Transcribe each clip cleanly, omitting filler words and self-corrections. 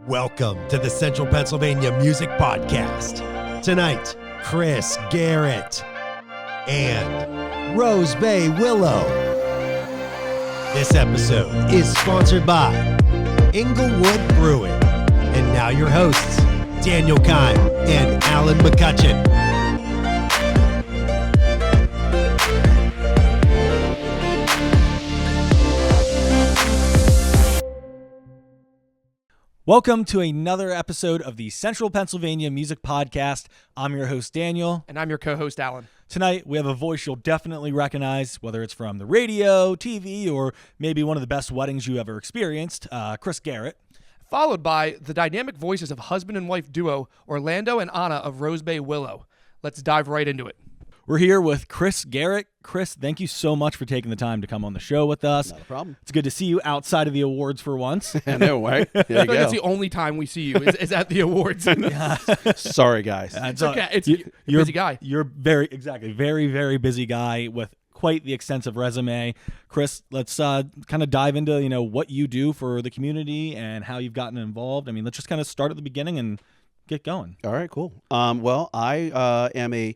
Welcome to the Central Pennsylvania Music Podcast. Tonight, Chris, Garrett, and Rosebay Willow. This episode is sponsored by Inglewood Brewing. And now your hosts, Daniel Kime and Alan McCutcheon. Welcome to another episode of the Central Pennsylvania Music Podcast. I'm your host, Daniel. And I'm your co-host, Alan. Tonight, we have a voice you'll definitely recognize, whether it's from the radio, TV, or maybe one of the best weddings you ever experienced, Chris Garrett. Followed by the dynamic voices of husband and wife duo, Orlando and Anna of Rosebay Willow. Let's dive right into it. We're here with Chris Garrett. Chris, thank you so much for taking the time to come on the show with us. Not a problem. It's good to see you outside of the awards for once. I know, right? There you go. That's the only time we see you is at the awards. Sorry, guys. It's okay. You're a busy guy. You're very busy guy with quite the extensive resume. Chris, let's kind of dive into, what you do for the community and how you've gotten involved. I mean, let's just kind of start at the beginning and get going. All right, cool. Well, I am a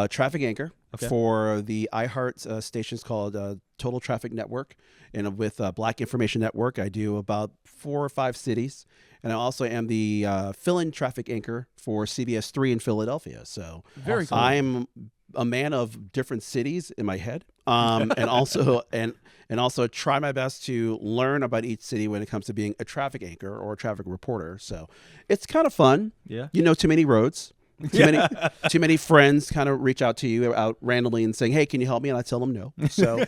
traffic anchor for the iHeart stations called Total Traffic Network. And with Black Information Network, I do about 4 or 5 cities. And I also am the fill-in traffic anchor for CBS 3 in Philadelphia. So Very cool. I'm a man of different cities in my head, and also try my best to learn about each city when it comes to being a traffic anchor or a traffic reporter. So it's kind of fun. Yeah. Too many roads. Too many friends kind of reach out to you out randomly and saying, "Hey, can you help me?" And I tell them no. So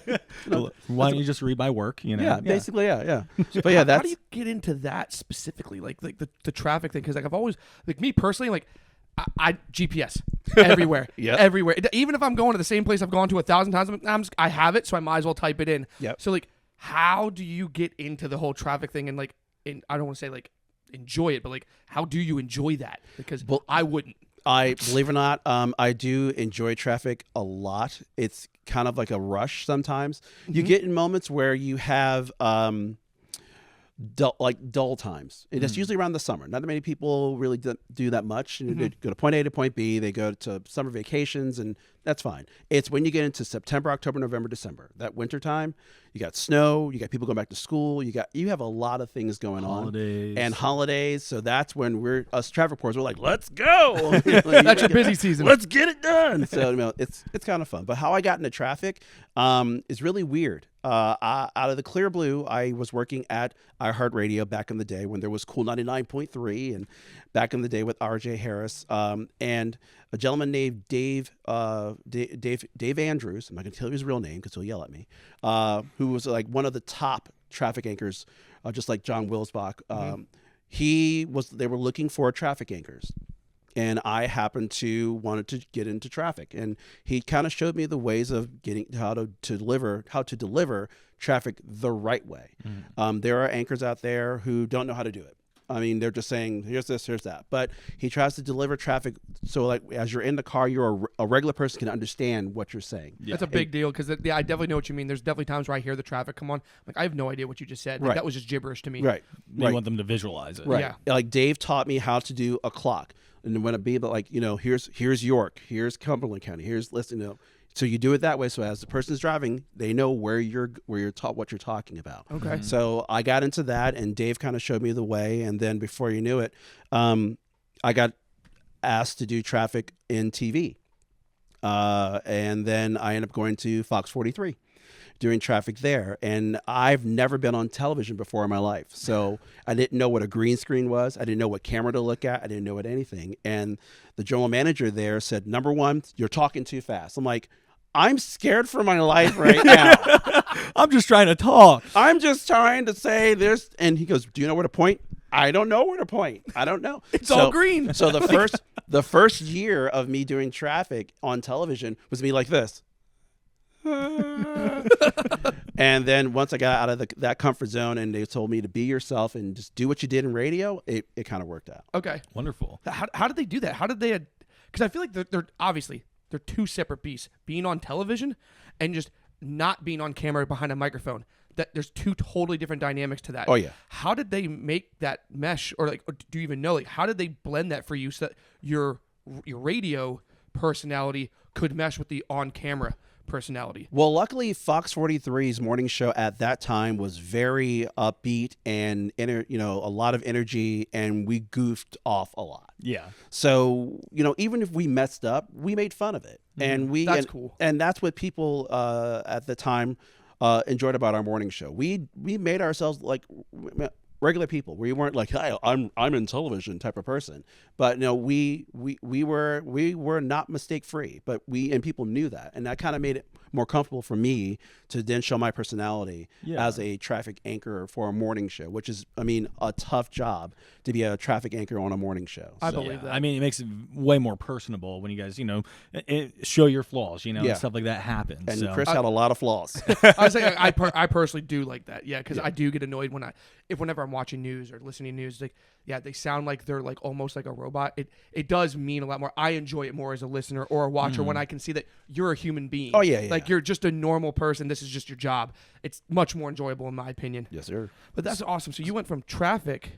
why don't you just read my work? Yeah, basically, yeah. But yeah, how do you get into that specifically, like the traffic thing? Because I've always, me personally, I GPS everywhere, everywhere. Even if I'm going to the same place I've gone to 1,000 times, I have it, so I might as well type it in. Yep. So how do you get into the whole traffic thing and I don't want to say enjoy it, but how do you enjoy that? Because I wouldn't. I believe it or not, I do enjoy traffic a lot. It's kind of like a rush sometimes. Mm-hmm. You get in moments where you have dull times. And it's usually around the summer. Not many people really do that much. They go to point A to point B. They go to summer vacations, and that's fine. It's when you get into September, October, November, December, that winter time. You got snow. You got people going back to school. You have a lot of things going on. And holidays. So that's when us traffic reporters, we're like, let's go. That's your busy season. Let's get it done. So it's kind of fun. But how I got into traffic is really weird. Out of the clear blue, I was working at iHeartRadio back in the day when there was Cool 99.3 and back in the day with RJ Harris. And a gentleman named Dave Andrews, I'm not going to tell you his real name because he'll yell at me, who was one of the top traffic anchors, just like John Wilsbach. They were looking for traffic anchors. And I happened to wanted to get into traffic, and he kind of showed me the ways of getting how to deliver traffic the right way. There are anchors out there who don't know how to do it. I mean, they're just saying, here's this, here's that. But he tries to deliver traffic so as you're in the car, you're a regular person can understand what you're saying. Yeah. That's a big deal because I definitely know what you mean. There's definitely times where I hear the traffic come on. I have no idea what you just said. Right. That was just gibberish to me. Right. You want them to visualize it. Right. Yeah. Dave taught me how to do a clock. And when it be here's York, here's Cumberland County, so you do it that way. So as the person's driving, they know where you're taught what you're talking about. Okay. So I got into that, and Dave kind of showed me the way. And then before you knew it, I got asked to do traffic in TV, and then I ended up going to Fox 43. Doing traffic there, and I've never been on television before in my life, so I didn't know what a green screen was. I didn't know what camera to look at. I didn't know what anything. And the general manager there said, "Number one, you're talking too fast." I'm like, I'm scared for my life right now. I'm just trying to talk. I'm just trying to say this. And he goes, "Do you know where to point?" I don't know where to point. I don't know. It's all green. So the first year of me doing traffic on television was me like this. And then once I got out of that comfort zone and they told me to be yourself and just do what you did in radio, it kind of worked out. Okay. Wonderful. How did they do that? How did they, because I feel like they're obviously, they're two separate beasts. Being on television and just not being on camera behind a microphone. there's two totally different dynamics to that. Oh, yeah. How did they make that mesh, or do you even know, like, how did they blend that for you so that your radio personality could mesh with the on-camera personality? Well, luckily, Fox 43's morning show at that time was very upbeat and a lot of energy, and we goofed off a lot. Yeah. So even if we messed up, we made fun of it, and That's cool. And that's what people at the time enjoyed about our morning show. We made ourselves like regular people. We weren't like, hey, I'm in television type of person, but we were not mistake free, but people knew that, and that kind of made it more comfortable for me to then show my personality as a traffic anchor for a morning show, which is, a tough job to be a traffic anchor on a morning show. I believe that. It makes it way more personable when you guys, show your flaws, and stuff like that happens. And so. Chris had a lot of flaws. I was saying I personally do like that, because I do get annoyed whenever I'm watching news or listening to news, like, they sound like they're like almost like a robot. It does mean a lot more. I enjoy it more as a listener or a watcher when I can see that you're a human being. Oh, yeah. Like, you're just a normal person. This is just your job. It's much more enjoyable in my opinion. Yes, sir. But that's awesome. So you went from traffic,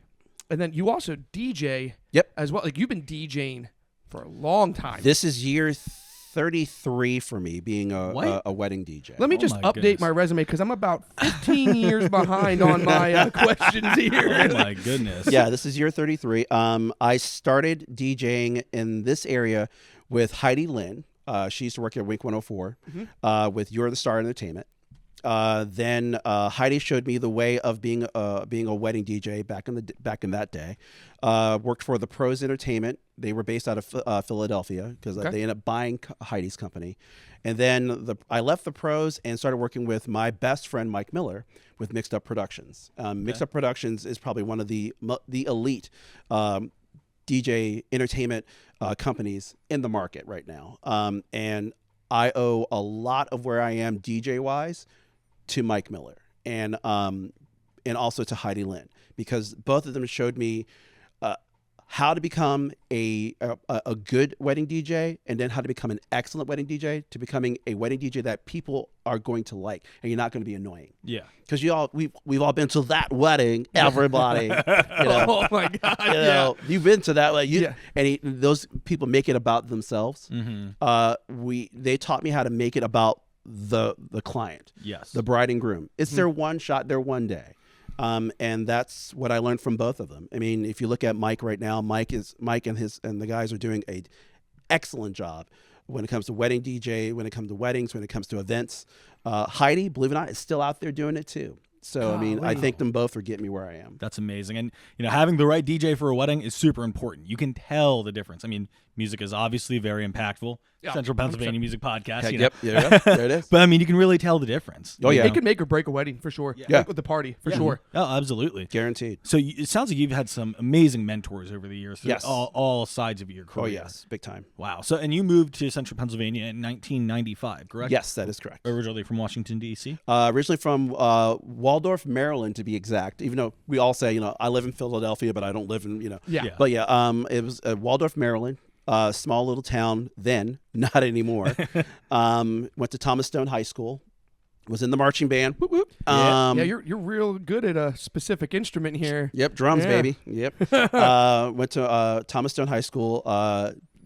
and then you also DJ as well. Like, you've been DJing for a long time. This is year 33 for me, being a wedding DJ. Let me just update my resume, because I'm about 15 years behind on my questions here. Oh my goodness. Yeah, this is year 33. I started DJing in this area with Heidi Lynn. She used to work at Wink 104 with You're the Star Entertainment. Then Heidi showed me the way of being a wedding DJ back in that day. Worked for the Pros Entertainment. They were based out of Philadelphia, because they ended up buying Heidi's company. And then I left the Pros and started working with my best friend Mike Miller with Mixed Up Productions. Mixed Up Productions is probably one of the elite DJ entertainment companies in the market right now. And I owe a lot of where I am DJ wise to Mike Miller and also to Heidi Lynn, because both of them showed me how to become a good wedding DJ, and then how to become an excellent wedding DJ, to becoming a wedding DJ that people are going to like, and you're not going to be annoying. Yeah. Because we've all been to that wedding, everybody. Oh my God. You've been to that wedding. And those people make it about themselves. They taught me how to make it about the client. Yes. The bride and groom. It's their one shot, their one day. And that's what I learned from both of them. If you look at Mike right now, Mike and the guys are doing a excellent job when it comes to wedding DJ, when it comes to weddings, when it comes to events. Heidi, believe it or not, is still out there doing it too. So, I thank them both for getting me where I am. That's amazing. And, having the right DJ for a wedding is super important. You can tell the difference. Music is obviously very impactful. Yeah, Central Pennsylvania Music Podcast. Heck, yep. There it is. But, you can really tell the difference. Oh, yeah. It could make or break a wedding, for sure. Yeah. Like with the party, for sure. Oh, absolutely. Guaranteed. So it sounds like you've had some amazing mentors over the years. Yes. All sides of your career. Oh, yes. Big time. Wow. So, and you moved to Central Pennsylvania in 1995, correct? Yes, that is correct. Originally from Washington, D.C.? Originally from Waldorf, Maryland, to be exact. Even though we all say, I live in Philadelphia, but I don't live in, Yeah. But it was Waldorf, Maryland. Small little town then, not anymore. Went to Thomas Stone High School. Was in the marching band. Whoop, whoop. You're real good at a specific instrument here. Yep, drums, baby. Yep. Went to Thomas Stone High School.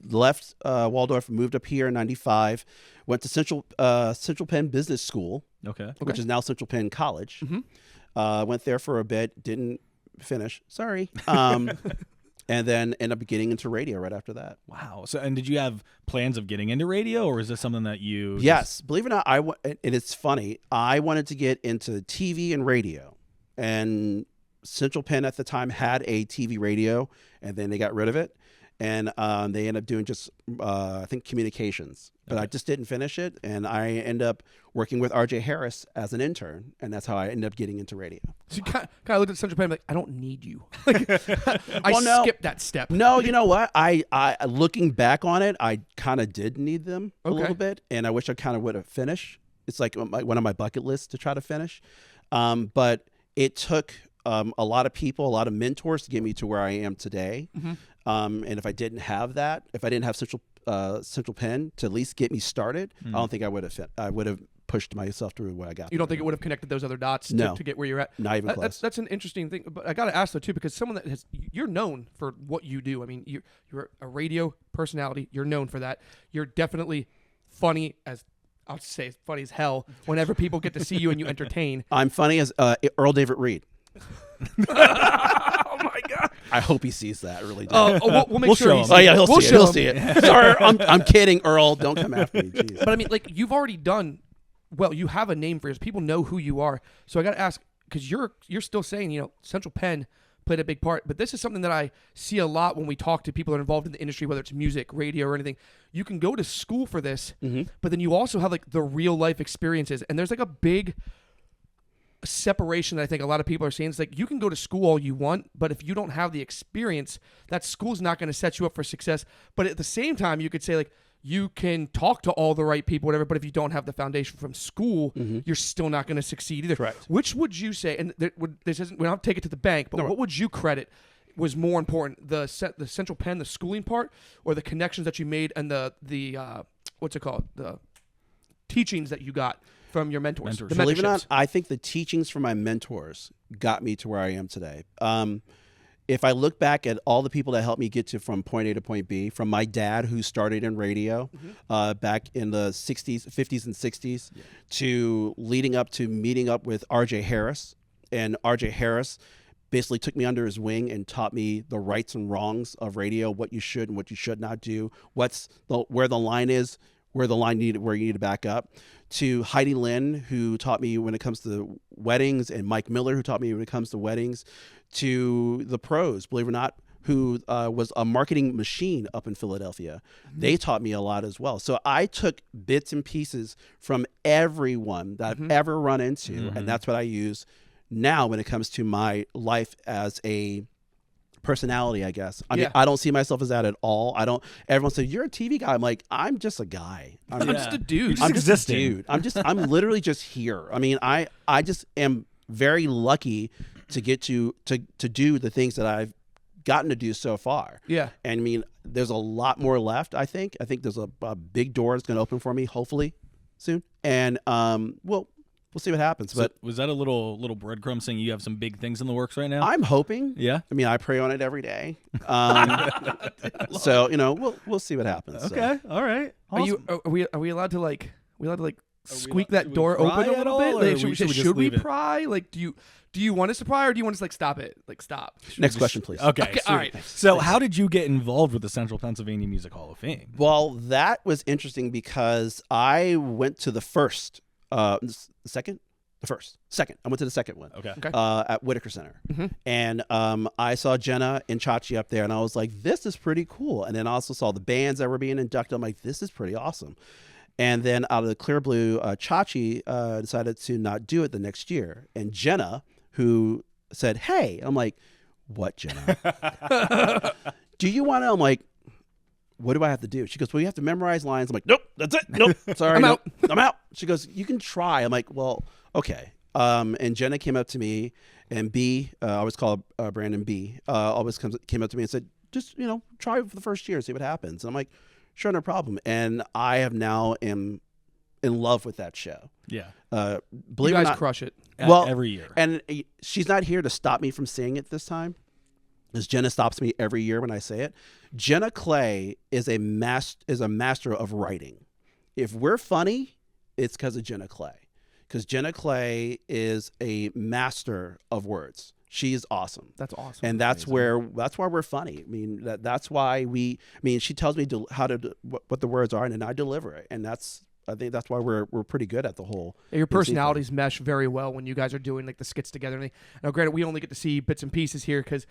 Left Waldorf, moved up here in '95. Went to Central Penn Business School. Okay. Which is now Central Penn College. Went there for a bit. Didn't finish. Sorry. And then end up getting into radio right after that. Wow. So, and did you have plans of getting into radio, or is this something that you? Yes. Believe it or not, and it's funny. I wanted to get into TV and radio, and Central Penn at the time had a TV radio, and then they got rid of it, and they ended up doing just I think communications. But I just didn't finish it, and I ended up working with RJ Harris as an intern, and that's how I ended up getting into radio. So you kind of looked at Central Penn like, I don't need you. I skipped that step. No, you know what? I looking back on it, I kind of did need them a little bit, and I wish I kind of would have finished. It's like one of my bucket lists to try to finish, but it took a lot of people, a lot of mentors to get me to where I am today. And if I didn't have that, if I didn't have Central Penn to at least get me started, I don't think I would have pushed myself through what I got. You don't think it would have connected those other dots No. to get where you're at? Not even close. That's an interesting thing. But I got to ask, though, too, because someone that you're known for what you do. I mean, you're a radio personality. You're known for that. You're definitely funny as, I'll say funny as hell whenever people get to see you and you entertain. I'm funny as Earl David Reed. Oh, my God. I hope he sees that. I really do. We'll make We'll sure show he him. sees Oh yeah, it. he'll We'll see it. show He'll him. see it. Sorry, I'm kidding, Earl. Don't come after me. Jeez. But I mean, like, you've already done well. You have a name for yours. People know who you are. So I got to ask, because you're still saying, Central Penn played a big part. But this is something that I see a lot when we talk to people that are involved in the industry, whether it's music, radio, or anything. You can go to school for this, but then you also have like the real life experiences, and there's like a big separation that I think a lot of people are saying. It's like, you can go to school all you want, but if you don't have the experience, that school's not going to set you up for success. But at the same time, you could say, like, you can talk to all the right people, whatever, but if you don't have the foundation from school, you're still not going to succeed either. Correct. Which would you say, and this isn't, we don't have to take it to the bank, but what would you credit was more important, the Central Penn, the schooling part, or the connections that you made and the what's it called, the teachings that you got from your mentors? The Believe it or not, mentorships? I think the teachings from my mentors got me to where I am today. If I look back at all the people that helped me get from point A to point B, from my dad who started in radio back in the 50s and 60s, to leading up to meeting up with R.J. Harris. And R.J. Harris basically took me under his wing and taught me the rights and wrongs of radio, what you should and what you should not do, where the line is, where you need to back up, to Heidi Lynn, who taught me when it comes to weddings, and Mike Miller, who taught me when it comes to weddings, to the pros, believe it or not, who was a marketing machine up in Philadelphia. They taught me a lot as well. So I took bits and pieces from everyone that I've ever run into, and that's what I use now when it comes to my life as a personality, I guess. I mean, I don't see myself as that at all. Everyone says, you're a TV guy. I'm like, I'm just a guy. I'm just a dude. I'm just a dude. I'm literally just here. I mean, I just am very lucky to get to do the things that I've gotten to do so far. Yeah. And I mean, there's a lot more left, I think. I think there's a big door that's going to open for me, hopefully, soon. And we'll see what happens. So but was that a little breadcrumb saying you have some big things in the works right now? I'm hoping. Yeah. I mean, I pray on it every day. So we'll see what happens. Okay. All right. Awesome. Are we allowed to like squeak that door pry open a at little all, bit? or Like, should we should just we leave it? pry? Like, do you want us to pry, or do you want us to like stop it? Like, stop. Next question, please. Okay. All right. So how did you get involved with the Central Pennsylvania Music Hall of Fame? Well, that was interesting because I went to the first, second. I went to the second one. Okay. At Whitaker Center. And I saw Jenna and Chachi up there, and I was like, this is pretty cool. And then I also saw the bands that were being inducted. I'm like, this is pretty awesome. And then out of the clear blue, Chachi decided to not do it the next year. And Jenna, who said, hey, I'm like, what, Jenna? Do you want to? I'm like, what do I have to do? She goes, well, you have to memorize lines. I'm like, nope, that's it. Nope, sorry. I'm out. She goes, you can try. I'm like, well, okay. And Jenna came up to me, and B, I always call Brandon B, came up to me and said, just, try it for the first year, see what happens. And I'm like, sure, no problem. And I have now am in love with that show. Yeah. Believe you guys it or not, crush it. well, every year. And she's not here to stop me from saying it this time, because Jenna stops me every year when I say it. Jenna Clay is a master of writing. If we're funny, it's because of Jenna Clay. Because Jenna Clay is a master of words. She is awesome. That's awesome. And that's why we're funny. I mean, that's why she tells me what the words are, and then I deliver it. And I think that's why we're pretty good at the whole. Your personalities mesh very well when you guys are doing like the skits together. Now, granted, we only get to see bits and pieces here because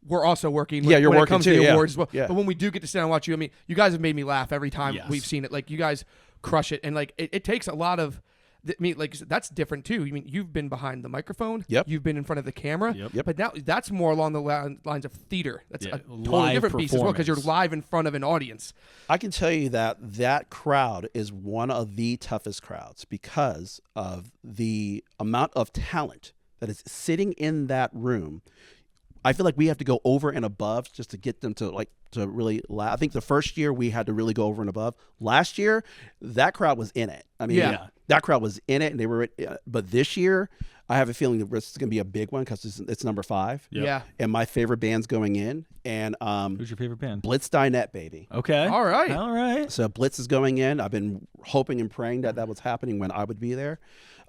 we're also working. Yeah, you're when working it comes too, to the yeah. awards as well. Yeah. But when we do get to sit down and watch you, I mean, you guys have made me laugh every time we've seen it. Like, you guys crush it, and like it takes a lot of. I mean, like, that's different too. I mean, you've been behind the microphone. Yep. You've been in front of the camera. Yep. But now that's more along the lines of theater. That's a totally Live different piece as well, because you're performance. live in front of an audience. I can tell you that crowd is one of the toughest crowds because of the amount of talent that is sitting in that room. I feel like we have to go over and above just to get them to really laugh. I think the first year we had to really go over and above. Last year, that crowd was in it. I mean, that crowd was in it, and they were. But this year, I have a feeling that it's going to be a big one because it's number 5. Yep. Yeah. And my favorite band's going in, and Who's your favorite band? Blitz Dinette, baby. Okay. All right. So Blitz is going in. I've been hoping and praying that was happening when I would be there.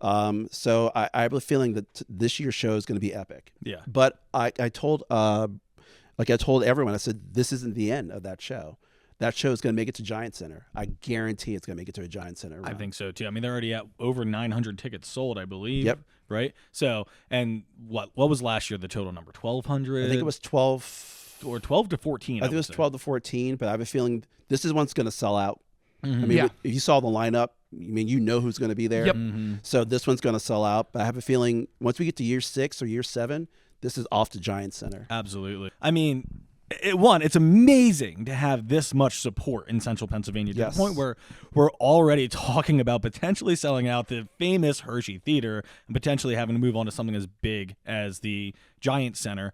So I have a feeling that this year's show is going to be epic. Yeah. But I told everyone, I said, this isn't the end of that show. That show is going to make it to Giant Center. I guarantee it's going to make it to a Giant Center run. I think so too. I mean, they're already at over 900 tickets sold, I believe. Yep. Right. So, and what was last year the total number? 1,200. I think it was 12 or 12 to 14. I think it was 12 to 14. But I have a feeling this is one's going to sell out. Mm-hmm. I mean, if you saw the lineup, I mean, you know who's going to be there. Yep. Mm-hmm. So this one's going to sell out. But I have a feeling once we get to year 6 or year 7, this is off to Giant Center. Absolutely. I mean, it's amazing to have this much support in central Pennsylvania to the point where we're already talking about potentially selling out the famous Hershey Theater and potentially having to move on to something as big as the Giant Center.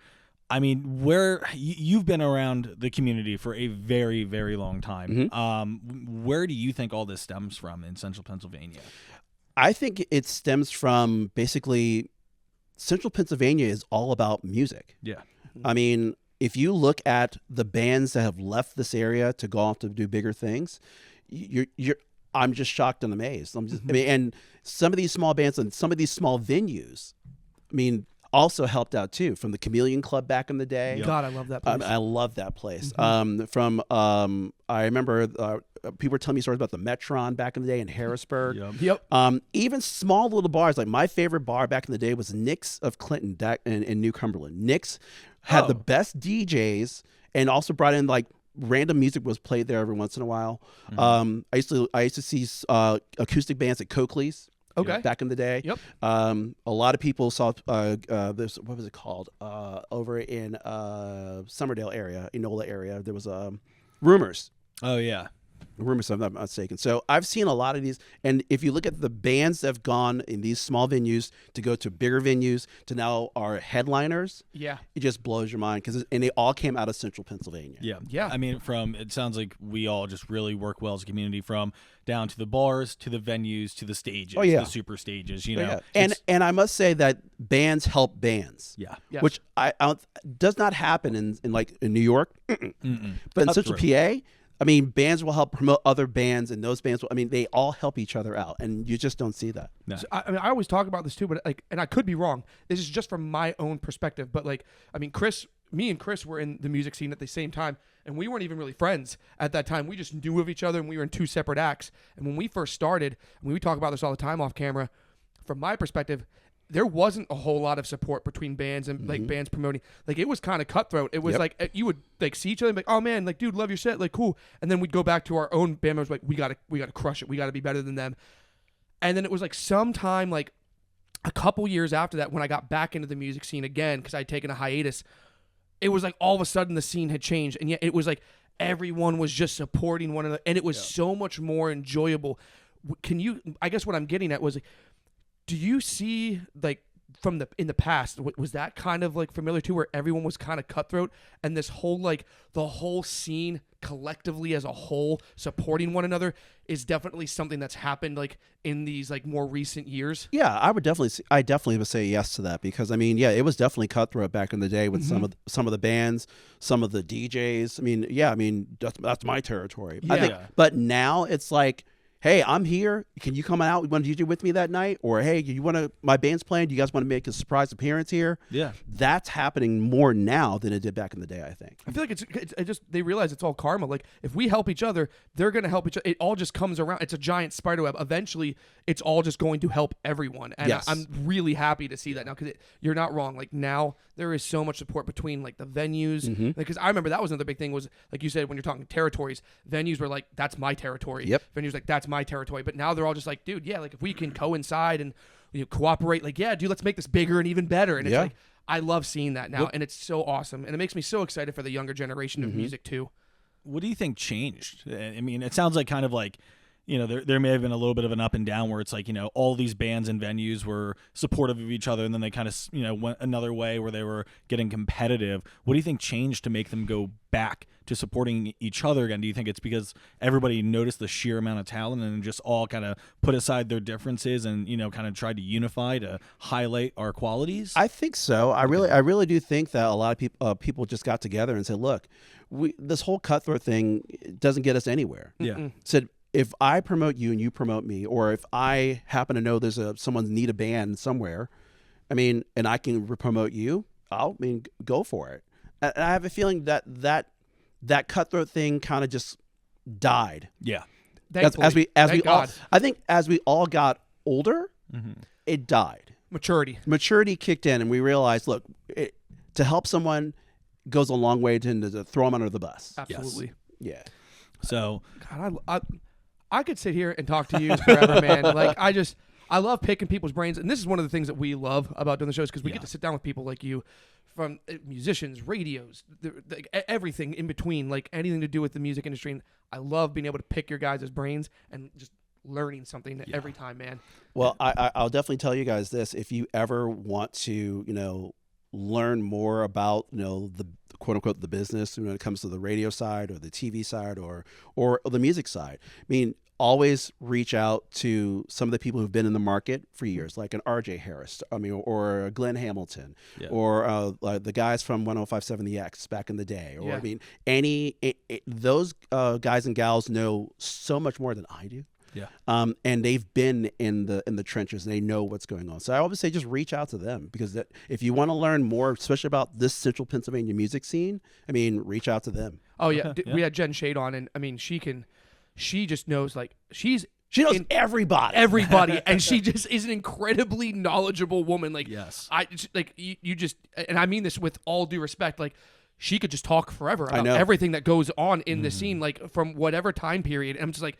I mean, where you've been around the community for a very, very long time. Mm-hmm. Where do you think all this stems from in central Pennsylvania? I think it stems from basically central Pennsylvania is all about music. Yeah. I mean, if you look at the bands that have left this area to go off to do bigger things, I'm just shocked and amazed. I mean, and some of these small bands and some of these small venues, I mean, also helped out too. From the Chameleon Club back in the day. God, I love that place. I love that place. I remember people were telling me stories about the Metron back in the day in Harrisburg. Yep. Even small little bars. Like my favorite bar back in the day was Nick's of Clinton in New Cumberland. Nick's had the best DJs and also brought in like random music was played there every once in a while. I used to see acoustic bands at Coakley's. Okay. Back in the day. Yep. A lot of people saw this. What was it called? Over in Summerdale area, Enola area. There was Rumors. Oh yeah. Rumors, if I'm not mistaken. So I've seen a lot of these, and if you look at the bands that have gone in these small venues to go to bigger venues to now are headliners, Yeah. it just blows your mind and they all came out of central Pennsylvania. Yeah. Yeah. I mean, it sounds like we all just really work well as a community, from down to the bars, to the venues, to the stages, the super stages, you know. Yeah. And I must say that bands help bands. Yeah. Yes. Which I does not happen in New York. But in Central PA, I mean, bands will help promote other bands, and those bands they all help each other out, and you just don't see that. No. So, I mean, I always talk about this too, but and I could be wrong. This is just from my own perspective, but I mean, me and Chris were in the music scene at the same time, and we weren't even really friends at that time. We just knew of each other, and we were in 2 separate acts. And when we first started, we talk about this all the time off camera, from my perspective, there wasn't a whole lot of support between bands and bands promoting. Like, it was kind of cutthroat. It was like you would see each other and be like, oh man, like, dude, love your set, like, cool. And then we'd go back to our own band members, like, we gotta crush it. We gotta be better than them. And then it was like sometime like a couple years after that, when I got back into the music scene again, because I'd taken a hiatus, it was like all of a sudden the scene had changed, and yet it was like everyone was just supporting one another, and it was so much more enjoyable. I guess what I'm getting at was, like, do you see, like, in the past, was that kind of like familiar too, where everyone was kind of cutthroat, and this whole, like, the whole scene collectively as a whole supporting one another is definitely something that's happened, like, in these, like, more recent years? Yeah, I definitely would say yes to that, because I mean, yeah, it was definitely cutthroat back in the day with some of the bands, some of the DJs. I mean, that's my territory. Yeah. I think, but now it's like, hey, I'm here. Can you come out? You want to DJ with me that night? Or, hey, my band's playing. Do you guys want to make a surprise appearance here? Yeah. That's happening more now than it did back in the day, I think. I feel like it's just, they realize it's all karma. Like, if we help each other, they're going to help each other. It all just comes around. It's a giant spider web. Eventually, it's all just going to help everyone. And Yes. I'm really happy to see that now, because you're not wrong. Like, now there is so much support between, like, the venues. Because I remember that was another big thing, was, like you said, when you're talking territories, venues were like, that's my territory. Yep. Venues like, that's my territory. But now they're all just like, dude, yeah, like, if we can coincide and cooperate, like, yeah, dude, let's make this bigger and even better. And it's like, I love seeing that now, and it's so awesome, and it makes me so excited for the younger generation of music too. What do you think changed? I mean, it sounds like kind of like you know, there may have been a little bit of an up and down where it's like, you know, all these bands and venues were supportive of each other, and then they kind of, you know, went another way where they were getting competitive. What do you think changed to make them go back to supporting each other again? Do you think it's because everybody noticed the sheer amount of talent and just all kind of put aside their differences and, you know, kind of tried to unify to highlight our qualities? I think so. I really do think that a lot of people just got together and said, look, this whole cutthroat thing doesn't get us anywhere. Yeah. Said, if I promote you and you promote me, or if I happen to know there's someone need a band somewhere, I mean, and I can promote you, go for it. And I have a feeling that cutthroat thing kind of just died. Yeah. I think as we all got older, it died. Maturity kicked in, and we realized, look, to help someone goes a long way to throw them under the bus. Absolutely. Yes. Yeah. So, God, I could sit here and talk to you forever, man. Like, I love picking people's brains, and this is one of the things that we love about doing the shows, because we get to sit down with people like you, from musicians, radios, everything in between, like anything to do with the music industry. And I love being able to pick your guys' brains and just learning something every time, man. Well, I'll definitely tell you guys this: if you ever want to, you know, learn more about, you know, the quote unquote the business when it comes to the radio side or the TV side or the music side, I mean, always reach out to some of the people who've been in the market for years, like an RJ Harris, or Glenn Hamilton, or the guys from 105.7 The X back in the day, or I mean, those guys and gals know so much more than I do. Yeah. And they've been in the trenches, and they know what's going on. So I always say just reach out to them, because if you want to learn more, especially about this central Pennsylvania music scene, I mean, reach out to them. Oh yeah, we had Jen Shade on, and I mean, she just knows, like, she knows everybody, and she just is an incredibly knowledgeable woman. Like, yes, you just, and I mean this with all due respect, like, she could just talk forever about everything that goes on in the scene, like from whatever time period. And I'm just like,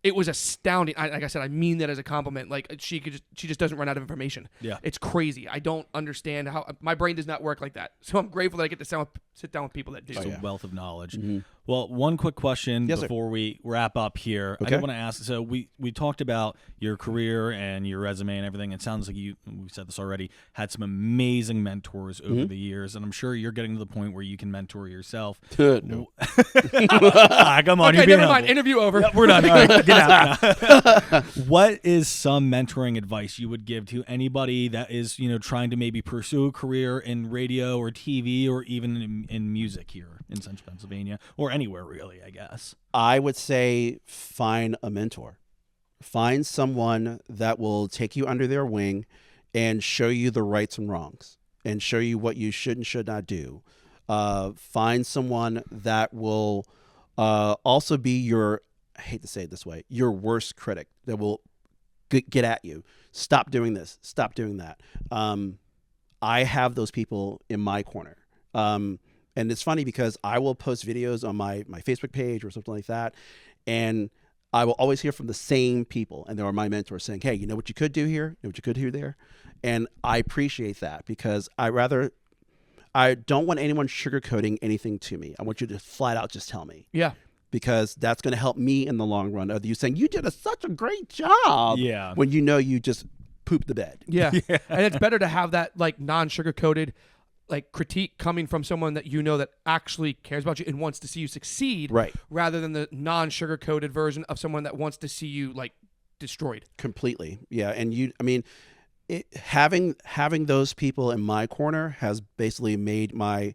it was astounding. Like I said, I mean that as a compliment. Like, she just doesn't run out of information. Yeah, it's crazy. I don't understand how my brain does not work like that. So I'm grateful that I get to sit down with people that do. It's a wealth of knowledge. Mm-hmm. Well, one quick question before we wrap up here. Okay. I did want to ask. So we talked about your career and your resume and everything. It sounds like we said this already, had some amazing mentors over the years, and I'm sure you're getting to the point where you can mentor yourself. No. Come on, okay, never mind. Interview over. We're done. All right, get out. What is some mentoring advice you would give to anybody that is, you know, trying to maybe pursue a career in radio or TV or even in music here in Central Pennsylvania or anywhere really, I guess? I would say find a mentor. Find someone that will take you under their wing and show you the rights and wrongs and show you what you should and should not do. Find someone that will also be your, I hate to say it this way, your worst critic, that will get at you. Stop doing this. Stop doing that. I have those people in my corner. And it's funny because I will post videos on my Facebook page or something like that, and I will always hear from the same people, and they are my mentors, saying, hey, you know what you could do here? You know what you could do there? And I appreciate that, because I don't want anyone sugarcoating anything to me. I want you to flat out just tell me. Yeah. Because that's going to help me in the long run, of you saying, you did such a great job. Yeah. When you know you just pooped the bed. Yeah. And it's better to have that, like, non-sugar-coated, like, critique coming from someone that you know that actually cares about you and wants to see you succeed, right? Rather than the non-sugar-coated version of someone that wants to see you, like, destroyed. Completely, yeah. And having those people in my corner has basically made my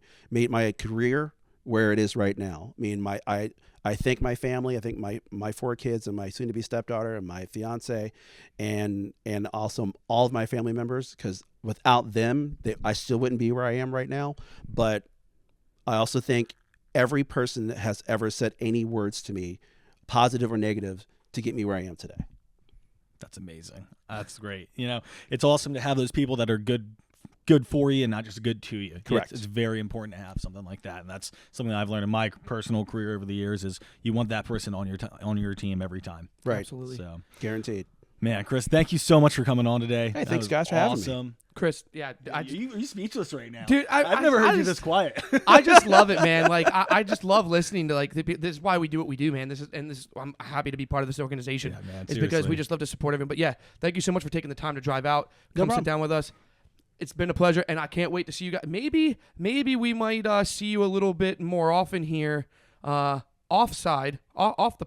career where it is right now. I mean, I thank my family. I thank my 4 kids and my soon-to-be stepdaughter and my fiance, and also all of my family members, because without them, I still wouldn't be where I am right now. But I also thank every person that has ever said any words to me, positive or negative, to get me where I am today. That's amazing. That's great. You know, it's awesome to have those people that are good for you and not just good to you. Correct. It's very important to have something like that, and that's something that I've learned in my personal career over the years. Is you want that person on your team every time. Right. Absolutely. So guaranteed. Man, Chris, thank you so much for coming on today. Hey, That thanks was guys for having me. awesome. Chris, yeah, You're speechless right now, dude. I've never heard you just- this quiet. I just love it, man. Like I just love listening to like this is why we do what we do, man. I'm happy to be part of this organization. Yeah, man, It's because seriously. we just love to support everyone. But yeah, thank you so much for taking the time to drive out, No come sit problem. down with us. It's been a pleasure, and I can't wait to see you guys. Maybe we might see you a little bit more often here, off the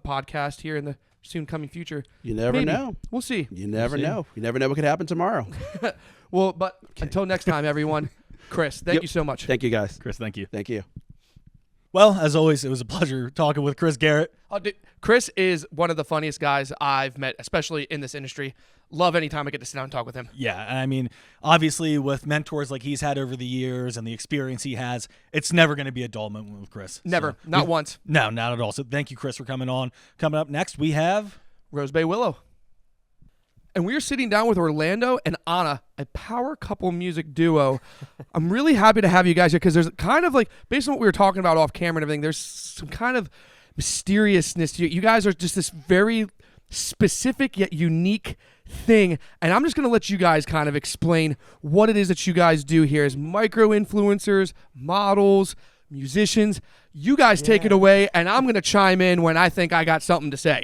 podcast here in the soon coming future. You never Maybe. know. We'll see. You never know. You never know what could happen tomorrow. Well, but until next time, everyone. Chris, thank Yep. you so much. Thank you guys. Chris, thank you. Thank you. Well, as always, it was a pleasure talking with Chris Garrett. Oh, dude, Chris is one of the funniest guys I've met, especially in this industry. Love any time I get to sit down and talk with him. Yeah, I mean, obviously with mentors like he's had over the years and the experience he has, it's never going to be a dull moment with Chris. Never, So not once. No, not at all. So thank you, Chris, for coming on. Coming up next, we have... Rosebay Willow. And we are sitting down with Orlando and Anna, a power couple music duo. I'm really happy to have you guys here because there's kind of like, based on what we were talking about off camera and everything, there's some kind of mysteriousness to you. You guys are just this very specific yet unique thing. And I'm just going to let you guys kind of explain what it is that you guys do here as micro-influencers, models, musicians. You guys take it away, and I'm going to chime in when I think I got something to say.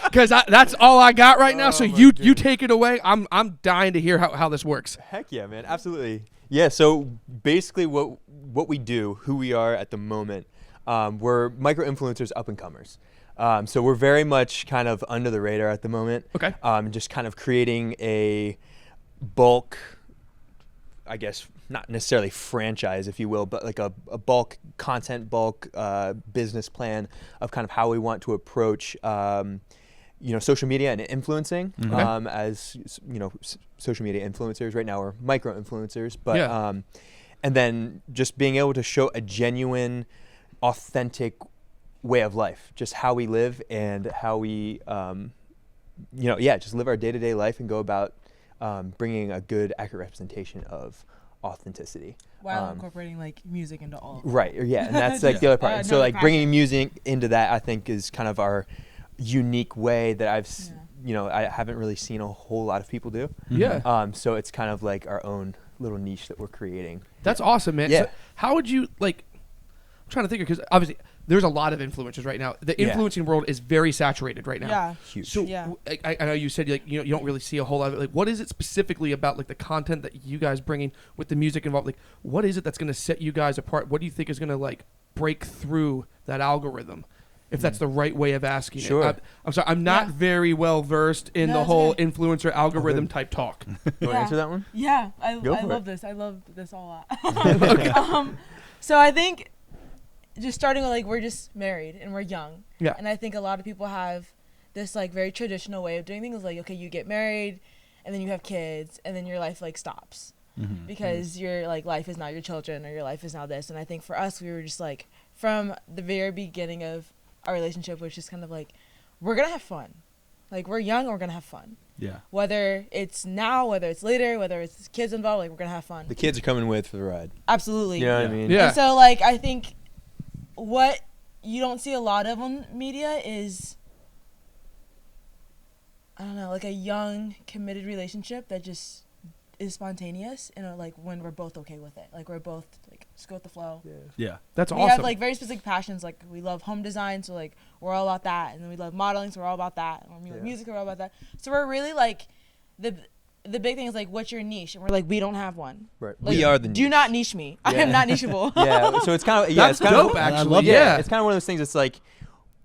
Because that's all I got right now. So you take it away. I'm dying to hear how this works. Heck yeah, man. Absolutely. Yeah, so basically what we do, who we are at the moment, we're micro-influencers, up-and-comers. So we're very much kind of under the radar at the moment. Okay. Just kind of creating a bulk, I guess, not necessarily franchise, if you will, but like a bulk content, bulk business plan of kind of how we want to approach social media and influencing as social media influencers. Right now we're micro influencers, but and then just being able to show a genuine, authentic way of life, just how we live and how we just live our day-to-day life and go about bringing a good, accurate representation of authenticity while incorporating like music into all of it. Right, yeah, and that's like the other part. So no, like passion. bringing music into that, I think, is kind of our unique way that I haven't really seen a whole lot of people do. Yeah. So it's kind of like our own little niche that we're creating. That's awesome, man. Yeah. So how would you like? I'm trying to think because obviously there's a lot of influencers right now. The Yeah. influencing world is very saturated right now. Yeah. Huge. So Yeah. I know you said like you don't really see a whole lot of it. Like what is it specifically about like the content that you guys bringing with the music involved? Like what is it that's going to set you guys apart? What do you think is going to like break through that algorithm? If that's the right way of asking Sure. it. I'm sorry, I'm not Yeah. very well versed in No, the it's whole okay. influencer algorithm type talk. You want to Yeah. answer that one? Yeah, I Go for love this. I love this a lot. So I think just starting with like we're just married and we're young. Yeah. And I think a lot of people have this like very traditional way of doing things. Like okay, you get married, and then you have kids, and then your life like stops because your like life is now your children or your life is now this. And I think for us, we were just like from the very beginning of our relationship, was just kind of like we're gonna have fun. Like we're young, and we're gonna have fun. Yeah. Whether it's now, whether it's later, whether it's kids involved, like we're gonna have fun. The kids are coming with for the ride. Absolutely. You know what I mean? Yeah. And so like I think what you don't see a lot of on media is I don't know, like a young committed relationship that just is spontaneous and like when we're both okay with it. Like we're both like just go with the flow. Yeah. That's We awesome. have like very specific passions. Like we love home design, so like we're all about that. And then we love modeling, so we're all about that. And we love music, we're all about that. So we're really like the big thing is like what's your niche? And we're like we don't have one. Right. Like, We are the do niche. not niche me. I am not nicheable. Yeah. So it's kind of That's it's kind dope, of actually. I love yeah. It's kind of one of those things. It's like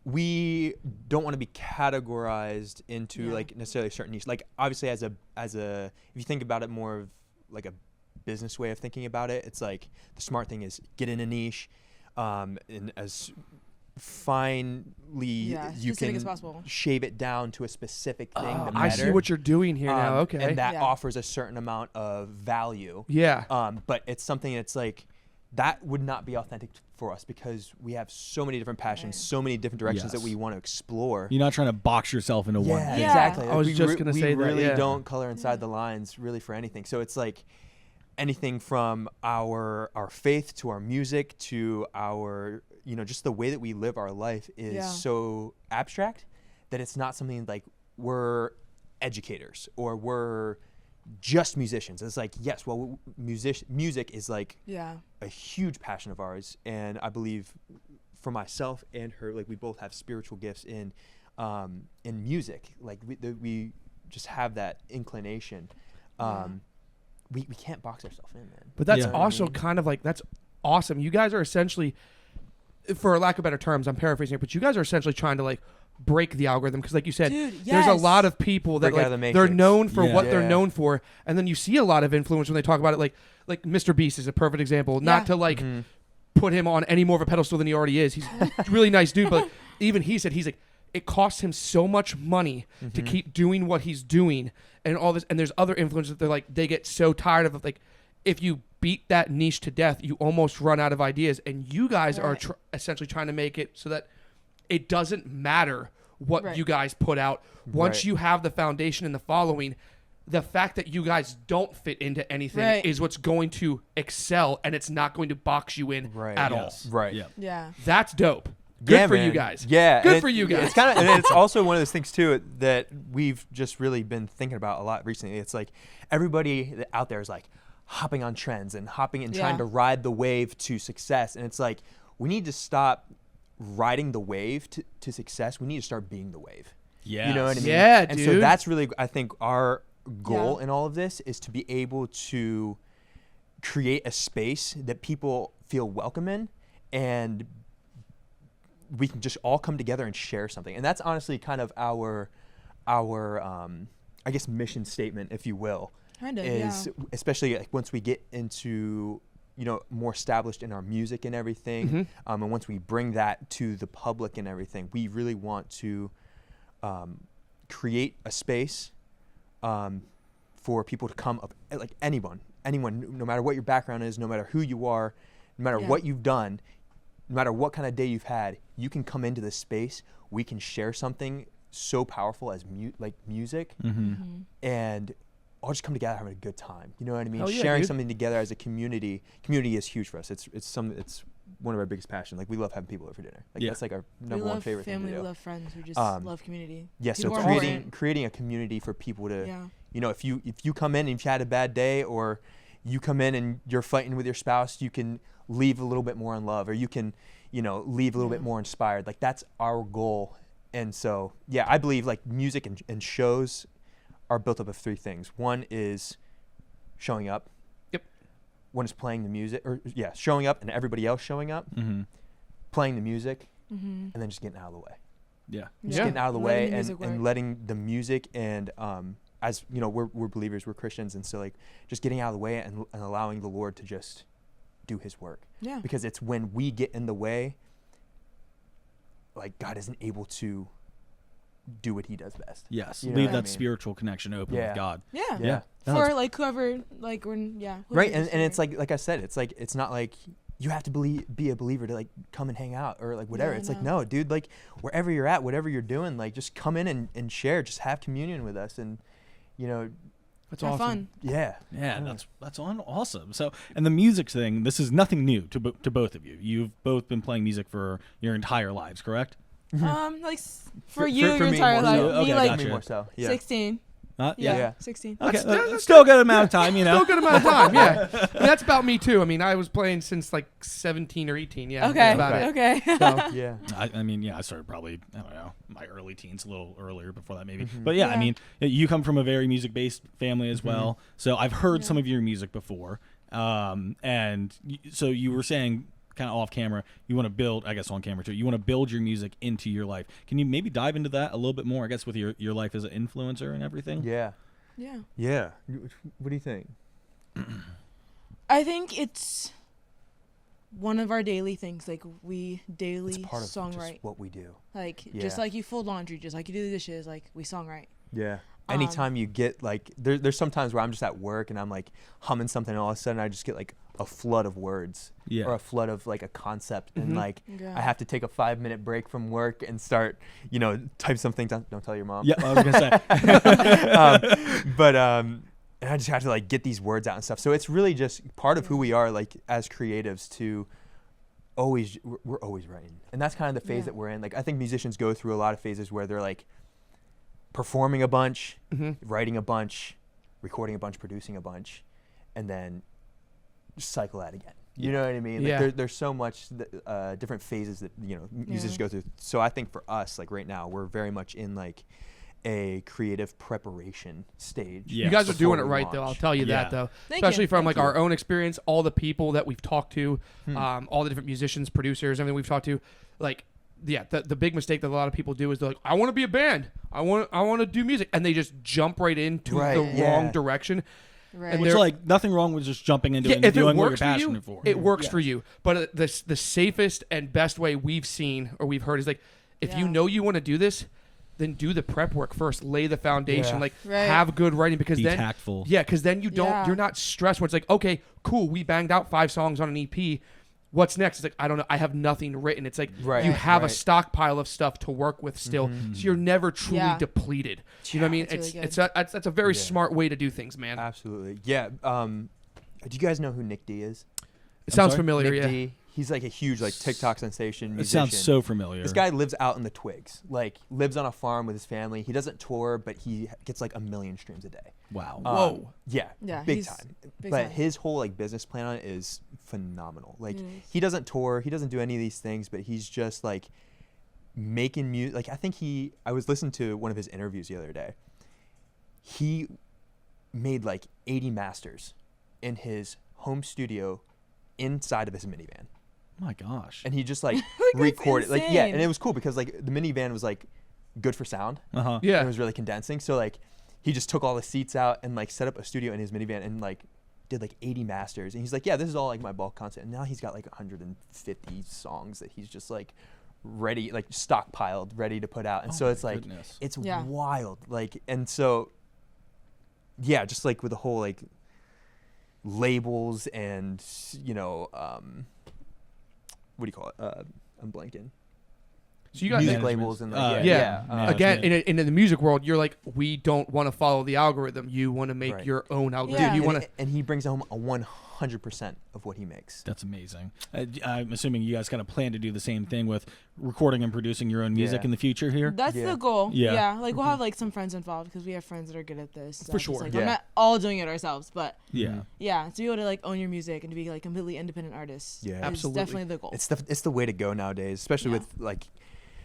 we don't want to be categorized into Yeah. like necessarily a certain niche. Like obviously, as a if you think about it more of like a business way of thinking about it, it's like the smart thing is get in a niche, and as finely Yeah, you specific can as possible. shave it down to a specific thing. Oh, the I see better. what you're doing here now. Okay. And that Yeah. offers a certain amount of value. yeah. But it's something that's like that would not be authentic for us because we have so many different passions, Right. so many different directions Yes. that we want to explore. You're not trying to box yourself into one Yeah, thing. Yeah. exactly. I was we just gonna say that, We really yeah. don't color inside the lines really for anything. So it's like anything from our faith to our music to our just the way that we live our life is Yeah. so abstract that it's not something like we're educators or we're just musicians. It's like, yes, well, music is like a huge passion of ours, and I believe for myself and her, like we both have spiritual gifts in music. Like we just have that inclination. We can't box ourselves in, man. But that's also kind of like, that's awesome. You guys are essentially, for lack of better terms, I'm paraphrasing it, but you guys are essentially trying to like break the algorithm, because like you said, there's a lot of people that like they're known for what they're known for, and then you see a lot of influence when they talk about it. Like Mr. Beast is a perfect example. Not to like put him on any more of a pedestal than he already is. He's a really nice dude, but even he said, he's like, it costs him so much money to keep doing what he's doing and all this. And there's other influencers that they're like, they get so tired of it. Like, if you beat that niche to death, you almost run out of ideas. And you guys are essentially trying to make it so that it doesn't matter what you guys put out. Once you have the foundation and the following, the fact that you guys don't fit into anything is what's going to excel, and it's not going to box you in at all. Right. Yeah. That's dope. Good for you guys. Yeah. Good for you guys. It's kind of, and it's also one of those things too that we've just really been thinking about a lot recently. It's like everybody out there is like hopping on trends and hopping and trying to ride the wave to success. And it's like, we need to stop riding the wave to success. We need to start being the wave. Yeah. You know what I mean? Yeah, and dude. so that's really, I think, our goal in all of this is to be able to create a space that people feel welcome in, and we can just all come together and share something. And that's honestly kind of our I guess mission statement, if you will. Kind of, is especially like once we get into, you know, more established in our music and everything, and once we bring that to the public and everything, we really want to create a space for people to come up, like anyone, no matter what your background is, no matter who you are, no matter what you've done, no matter what kind of day you've had, you can come into this space. We can share something so powerful as music, and all just come together having a good time. You know what I mean? Sharing something together as a community. Community is huge for us. It's one of our biggest passions. Like, we love having people over for dinner. Like that's like our number one favorite thing to do. We love family. We love friends. We just love community. Yeah, so creating a community for people to, you know, if you come in and you've had a bad day, or you come in and you're fighting with your spouse, you can leave a little bit more in love, or you can, you know, leave a little bit more inspired. Like, that's our goal. And so, yeah, I believe like music and shows are built up of three things. One is showing up. Yep. One is playing the music, showing up and everybody else showing up, playing the music, and then just getting out of the way. Yeah. Just getting out of the way and letting the music and, as you know, we're believers, we're Christians. And so like just getting out of the way and allowing the Lord to just do his work. Yeah. Because it's when we get in the way, like, God isn't able to do what he does best. Yes. You know, leave that spiritual connection open with God. Yeah. For like whoever, like, when, right. And it's like I said, it's like, it's not like you have to be a believer to like come and hang out or like whatever. It's like, no, dude, like wherever you're at, whatever you're doing, like just come in and share, just have communion with us. And, you know, that's awesome. Fun. Yeah, that's awesome. So, and the music thing, this is nothing new to both of you. You've both been playing music for your entire lives, correct? Like for your entire life. Okay, like gotcha. More so. 16. 16. Okay, still a good amount of time, you know. Still a good amount of time, yeah. I mean, that's about me too. I mean, I was playing since like 17 or 18. Yeah. Okay. That's about it. So, yeah. I mean, I started probably, I don't know, my early teens, a little earlier before that maybe. But I mean, you come from a very music-based family as well. So I've heard some of your music before. And so you were saying, kind of off camera, you want to build, I guess on camera too, you want to build your music into your life. Can you maybe dive into that a little bit more, I guess, with your life as an influencer and everything? Yeah. What do you think? I think it's one of our daily things. Like, we daily it's part of songwrite. Just what we do. Like, just like you fold laundry, just like you do the dishes, like we songwrite. Yeah. Anytime you get like, there's some times where I'm just at work and I'm like humming something, and all of a sudden I just get like a flood of words or a flood of like a concept, and like I have to take a 5-minute break from work and start, you know, type something down. Don't tell your mom. Yeah, I was gonna say. But and I just have to like get these words out and stuff. So it's really just part of who we are, like as creatives, to we're always writing, and that's kind of the phase that we're in. Like, I think musicians go through a lot of phases where they're like performing a bunch, Mhm. writing a bunch, recording a bunch, producing a bunch, and then cycle that again. You know what I mean? Like Yeah. there's so much different phases that musicians go through. So I think for us, like right now, we're very much in like a creative preparation stage. Yeah. You guys are before doing it we right, though. I'll launch. tell you Yeah. that, though. Thank Especially you. from like Thank our you. own experience, all the people that we've talked to, all the different musicians, producers, everything we've talked to. Like, yeah, the big mistake that a lot of people do is they're like, I want to be a band. I want to do music. And they just jump right into Right, the yeah. wrong direction. Right. Which, like, nothing wrong with just jumping into it and if it doing what you're works for you, passionate for. it works Yeah. for you. But the safest and best way we've seen or we've heard is like, if you Yeah. know you want to do this, then do the prep work first. Lay the foundation. Yeah. Like, Right. have good writing because Be then tactful. yeah, because then you don't. Yeah. You're not stressed when it's like, okay, cool, we banged out 5 songs on an EP. What's next? It's like, I don't know. I have nothing written. It's like Right. you have a Right. stockpile of stuff to work with still, so you're never truly Yeah. depleted. You know what I mean? That's really That's a very Yeah. smart way to do things, man. Absolutely. Yeah. Do you guys know who Nick D is? It sounds sorry? familiar. Nick Yeah. D. He's like a huge like TikTok sensation It musician. sounds so familiar. This guy lives out in the twigs. Like lives on a farm with his family. He doesn't tour, but he gets like 1 million streams a day. Wow. Whoa. Yeah. Yeah, Big he's time. big But time. his whole like business plan on it is phenomenal. Like It is. he doesn't tour, he doesn't do any of these things, but he's just like making music. Like I was listening to one of his interviews the other day. He made like 80 masters in his home studio inside of his minivan. My gosh. And he just like that's recorded like yeah, and insane. it was cool because like the minivan was like good for sound. Uh-huh. Yeah. And it was really condensing. So like he just took all the seats out and like set up a studio in his minivan and like did like 80 masters. And he's like, yeah, this is all like my bulk content. And now he's got like 150 songs that he's just like ready, like stockpiled, ready to put out. And Oh so my it's like goodness. it's Yeah. wild. Like and so yeah, just like with the whole like labels and what do you call it? I'm blanking. So you got Music Management. labels and Yeah. like Yeah. Again, Management. in the music world, you're like, we don't want to follow the algorithm. You want to make Right. your own algorithm. Yeah. You and, want to. and he brings home a 100% of what he makes. That's amazing. I'm assuming you guys kind of plan to do the same thing with recording and producing your own music Yeah. in the future here. That's Yeah. the goal. Yeah. Yeah. Like we'll have like some friends involved because we have friends that are good at this. For It's sure. Like, Yeah. We're not all doing it ourselves, but Yeah. yeah, to be able to like own your music and to be like completely independent artists. Yeah. is Absolutely. definitely the goal. It's the way to go nowadays, especially Yeah. with like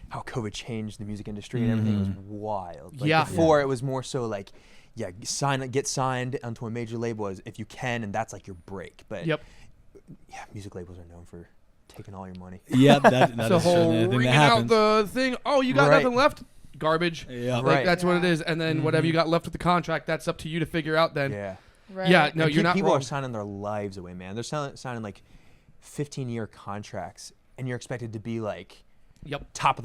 how COVID changed the music industry and everything was wild. Like Yeah. before it was more so like, yeah, get signed onto a major label if you can, and that's like your break. But Yep. yeah, music labels are known for taking all your money. Yeah, that It's the is whole certainly a thing that ringing out happens. the thing. Oh, you got Right. nothing left? Garbage. Yeah. Like Right. that's what it Yeah. is. And then whatever you got left with the contract, that's up to you to figure out. Then Yeah. Right. yeah, no, And you're not people wrong. are signing their lives away, man. They're signing like 15-year contracts, and you're expected to be like Yep. top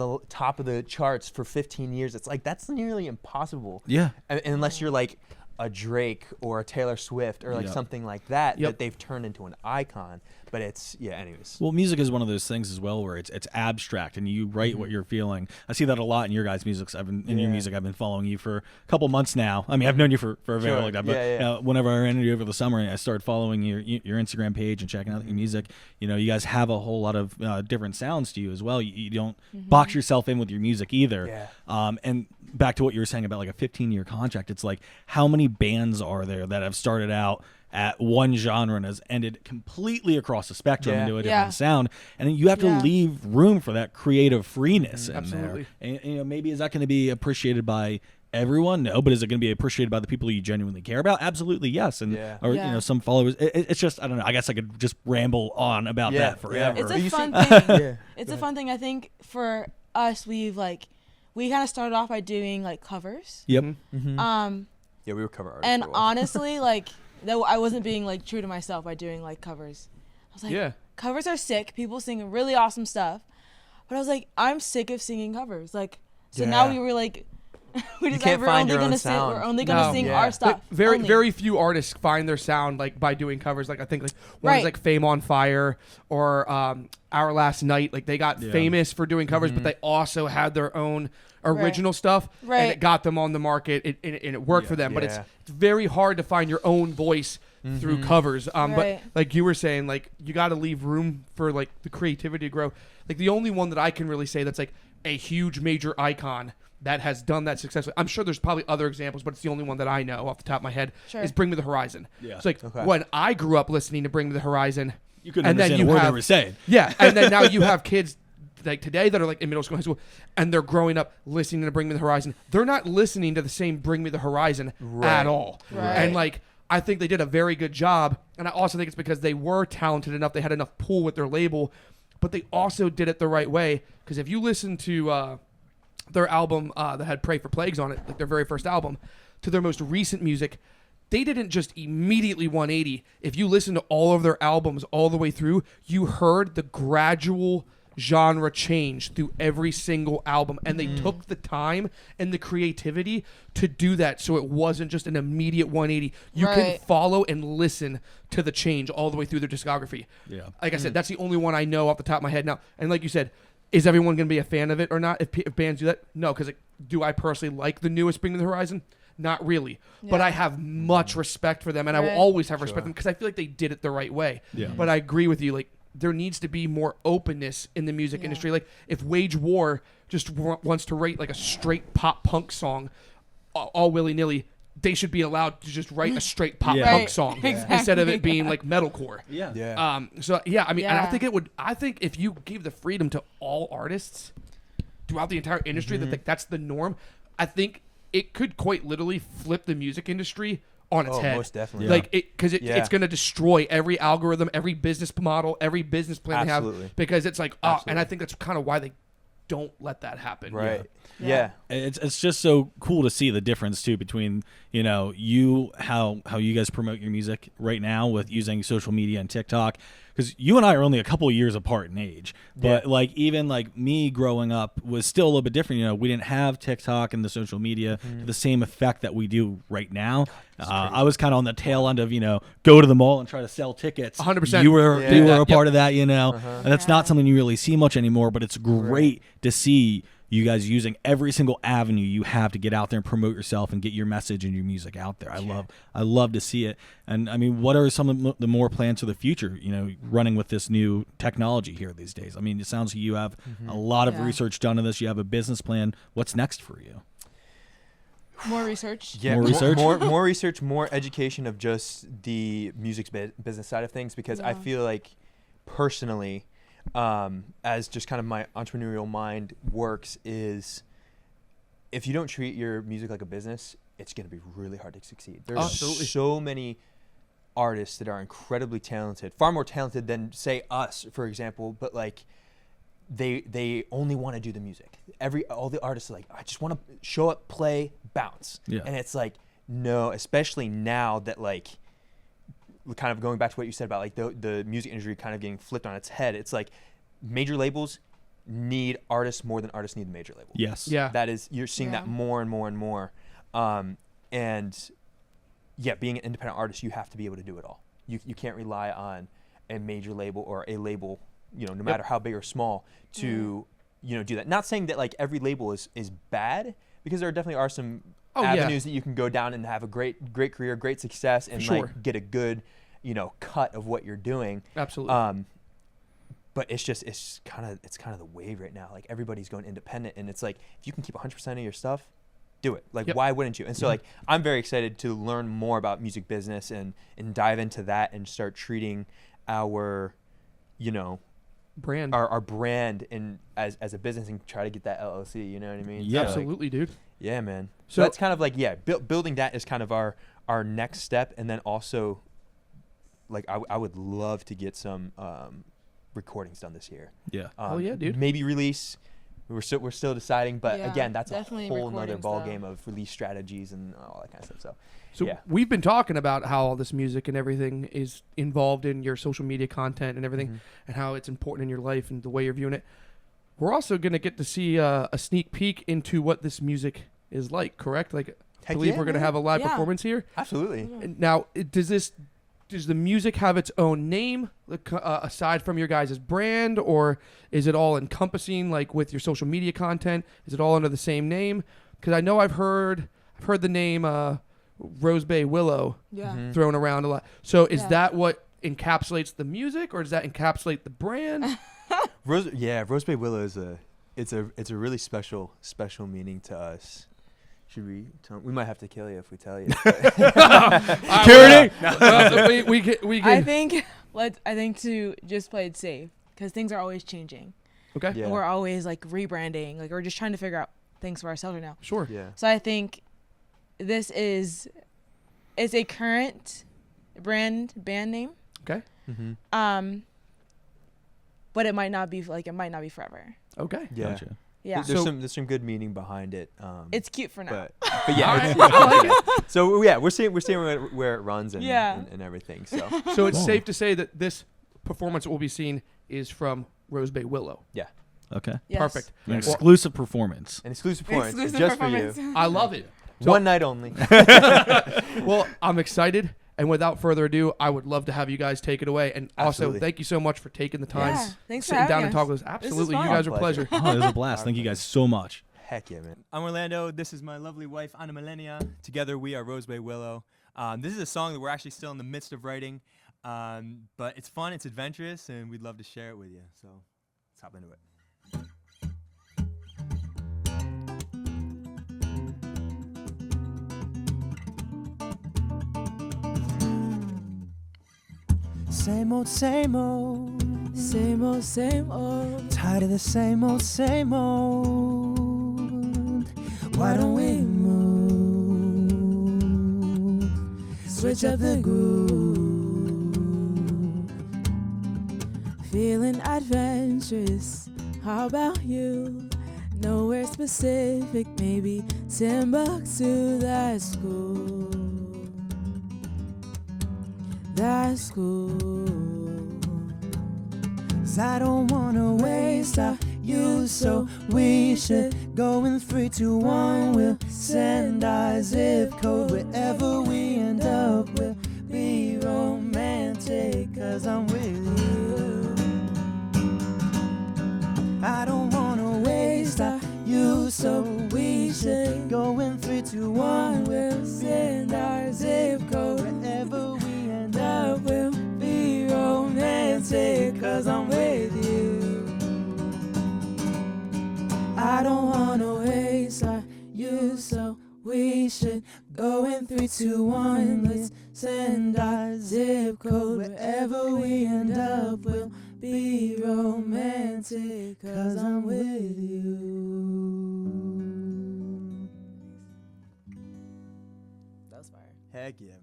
of the charts for 15 years. It's like that's nearly impossible. Yeah. Unless you're like a Drake or a Taylor Swift or like Yep. something like that Yep. that they've turned into an icon. But it's anyways. Well, music is one of those things as well where it's abstract and you write what you're feeling. I see that a lot in your guys' music. In your music, I've been following you for a couple months now. I mean, I've known you for a very Sure. long time. But Yeah. Whenever I ran into you over the summer, I started following your Instagram page and checking out your music. You know, you guys have a whole lot of different sounds to you as well. You don't box yourself in with your music either. Yeah. And back to what you were saying about like a 15-year contract, it's like how many bands are there that have started out at one genre and has ended completely across the spectrum Yeah. into a different Yeah. sound, and you have to Yeah. leave room for that creative freeness in Absolutely. there. And maybe is that going to be appreciated by everyone? No, but is it going to be appreciated by the people you genuinely care about? Absolutely, yes. And Yeah. or Yeah. some followers. It's just I don't know. I guess I could just ramble on about Yeah, that forever. It's Are a you fun seeing- thing. Yeah. It's a fun thing. I think for us, we kind of started off by doing like covers. Yep. Yeah, we were cover artists. And for a while. honestly, like that, I wasn't being like true to myself by doing like covers. I was like, Yeah. covers are sick. People sing really awesome stuff, but I was like, I'm sick of singing covers. Like, so now Yeah. we were like, we decided can't we're find only your own gonna sing. sound. We're only gonna No. sing Yeah. our stuff. Like, very only. very few artists find their sound like by doing covers. Like I think like one is Right. like Fame on Fire or Our Last Night. Like they got Yeah. famous for doing covers, but they also had their own original stuff, and Right. it got them on the market. And it worked for them. But Yeah. it's very hard to find your own voice through covers. But Right. like you were saying, like you got to leave room for like the creativity to grow. Like the only one that I can really say that's like a huge major icon that has done that successfully. I'm sure there's probably other examples, but it's the only one that I know off the top of my head is Bring Me the Horizon. Yeah. It's like when I grew up listening to Bring Me the Horizon, you couldn't understand a word they were saying. Yeah, and then now you have kids like today that are like in middle school, high school, and they're growing up listening to Bring Me the Horizon. They're not listening to the same Bring Me the Horizon at all. Right. And like I think they did a very good job, and I also think it's because they were talented enough, they had enough pull with their label, but they also did it the right way. Because if you listen to their album that had Pray for Plagues on it, like their very first album, to their most recent music, they didn't just immediately 180. If you listen to all of their albums all the way through, you heard the gradual genre change through every single album, and they took the time and the creativity to do that, so it wasn't just an immediate 180. You can follow and listen to the change all the way through their discography. Yeah, like I said, that's the only one I know off the top of my head now. And like you said, is everyone going to be a fan of it or not? If bands do that, no. Because do I personally like the newest Bring Me the Horizon? Not really. Yeah. But I have much respect for them, and I will always have respect for them because I feel like they did it the right way. Yeah. But I agree with you. Like there needs to be more openness in the music industry. Like if Wage War just wants to write like a straight pop punk song, all willy nilly, they should be allowed to just write a straight pop punk song instead of it being like metalcore. Yeah. So yeah, I mean, and I think if you gave the freedom to all artists throughout the entire industry, that that's the norm, I think it could quite literally flip the music industry on its head. Most definitely. Like because it's going to destroy every algorithm, every business model, every business plan they have, because it's like, and I think that's kind of why they don't let that happen. Right. Yeah. It's just so cool to see the difference too between, you know, how you guys promote your music right now with using social media and TikTok, because you and I are only a couple of years apart in age, but like even like me growing up was still a little bit different. You know, we didn't have TikTok and the social media to the same effect that we do right now. I was kind of on the tail end of, you know, go to the mall and try to sell tickets. 100%. You were a part of that, you know, and that's not something you really see much anymore, but it's great to see you guys using every single avenue you have to get out there and promote yourself and get your message and your music out there. I love to see it. And I mean, what are some of the more plans for the future, you know, running with this new technology here these days? I mean, it sounds like you have a lot of research done on this. You have a business plan. What's next for you? More research. Yeah, more research. More research, more education of just the music business side of things, because I feel like personally, as just kind of my entrepreneurial mind works, is if you don't treat your music like a business, it's going to be really hard to succeed. There's so many artists that are incredibly talented, far more talented than say us, for example, but like they only want to do the music. All the artists are like, I just want to show up, play, bounce. Yeah. And it's like, no, especially now that like, kind of going back to what you said about like the music industry kind of getting flipped on its head. It's like major labels need artists more than artists need the major label. Yes. Yeah. That is, you're seeing that more and more and more. And yeah, being an independent artist, you have to be able to do it all. You can't rely on a major label or a label, you know, no matter how big or small, to, you know, do that. Not saying that like every label is bad, because there definitely are some avenues that you can go down and have a great career, great success, and like get a good, you know, cut of what you're doing. Absolutely. But it's kind of the wave right now. Like everybody's going independent, and it's like if you can keep 100% of your stuff, do it. Like why wouldn't you? And so like I'm very excited to learn more about music business and dive into that and start treating our, you know, brand, our brand as a business, and try to get that LLC. You know what I mean? Yeah, absolutely, dude. Yeah, man. So that's kind of like building that is kind of our next step, and then also like I would love to get some recordings done this year. Yeah. Yeah, dude. Maybe release. We're still deciding, but again, that's a definitely whole nother ball game of release strategies and all that kind of stuff. So we've been talking about how all this music and everything is involved in your social media content and everything, and how it's important in your life and the way you're viewing it. We're also going to get to see a sneak peek into what this music is like, correct? Like, I believe we're going to have a live performance here. Absolutely. Now, does the music have its own name aside from your guys' brand, or is it all encompassing, like with your social media content? Is it all under the same name? Because I know I've heard the name Rosebay Willow thrown around a lot. So is that what encapsulates the music, or does that encapsulate the brand? Rosebay Willow is a it's a really special meaning to us. Should we? We might have to kill you if we tell you. Security. We can. I think to just play it safe because things are always changing. Okay. Yeah. And we're always like rebranding. Like we're just trying to figure out things for ourselves right now. Sure. Yeah. So I think it's a current band name. Okay. Mm-hmm. But it might not be forever. Okay. Yeah. Gotcha. Yeah. There's some good meaning behind it. It's cute for now. But yeah. I like it. So yeah, we're seeing where it runs and everything. So it's safe to say that this performance that we'll be seeing is from Rosebay Willow. yeah, Okay. Yes. Perfect. An exclusive performance. an exclusive performance Exclusive just performance. for you. I love it. So- One night only. Well, I'm excited. And without further ado, I would love to have you guys take it away. And also, Absolutely. thank you so much for taking the time, Yeah, thanks for sitting down having and talking us. with us. Absolutely. You fun. guys are a Our pleasure. Oh, it was a blast. Thank you guys so much. Heck yeah, man. I'm Orlando. This is my lovely wife, Anna Milenia. Together, we are Rosebay Willow. This is a song that we're actually still in the midst of writing, but it's fun, it's adventurous, and we'd love to share it with you. So let's hop into it. Same old, same old. Same old, same old. Tired of the same old, same old. Why don't we move? Switch up the groove. Feeling adventurous. How about you? Nowhere specific, maybe Timbuktu. That's cool. That's cool. 'Cause I don't wanna waste our youth, so we should go in 3, 2, 1. We'll send our zip code wherever we end up. We'll be romantic 'cause I'm with you. I don't wanna waste our youth, so we should go in 3, 2, 1. We'll send our zip code wherever we end up. We'll be romantic 'cause I'm with you. I don't wanna waste our youth, so we should go in 3, 2, 1. Let's send our zip code wherever we end up. We'll be romantic 'cause I'm with you. That was fire. Heck yeah, man.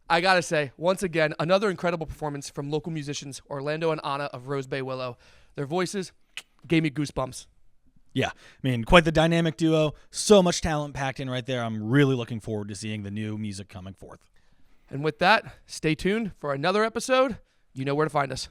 I got to say, once again, another incredible performance from local musicians Orlando and Anna of Rosebay Willow. Their voices gave me goosebumps. Yeah, I mean, quite the dynamic duo. So much talent packed in right there. I'm really looking forward to seeing the new music coming forth. And with that, stay tuned for another episode. You know where to find us.